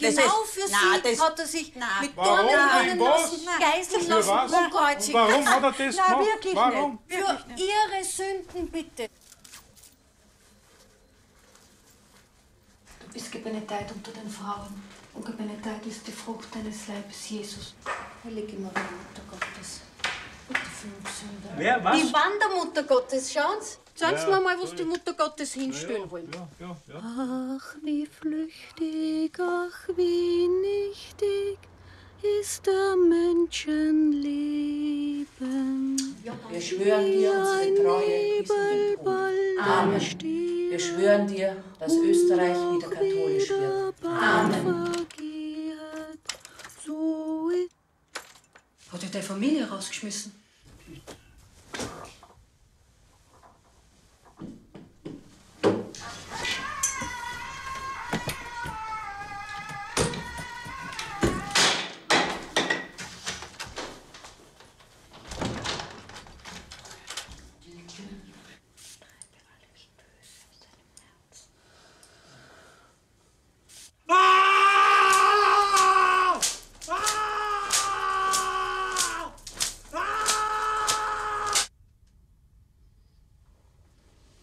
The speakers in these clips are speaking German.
Genau für Sie hat er sich mit Dornen brennen lassen, geißeln Für lassen was? und kreuzigen. Warum hat er das gemacht? Wirklich Warum? nicht. Für Ihre Sünden, bitte. Du bist gebenedeit unter den Frauen und gebenedeit ist die Frucht deines Leibes, Jesus. Heilige Maria, Mutter Gottes, bitte für uns Sünder. Wer, was? Die Wandermutter Gottes, schauen Sie. Sagen Sie Ja, mir mal, was die Mutter Gottes hinstellen wollen. Ja. Ach, wie flüchtig, ach, wie nichtig ist der Menschenleben. Wir schwören dir unsere Treue bis in den Tod. Amen. Wir schwören dir, dass Österreich wieder katholisch wird. Amen. Hat er deine Familie rausgeschmissen?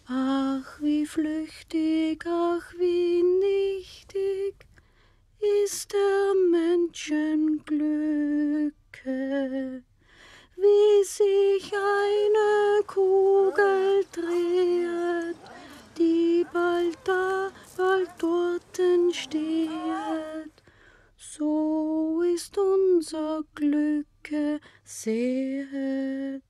Ach, wie flüchtig, ach, wie nichtig ist der Menschen Glücke, wie sich eine Kugel dreht, die bald da, bald dorten steht. So ist unser Glücke, sehet.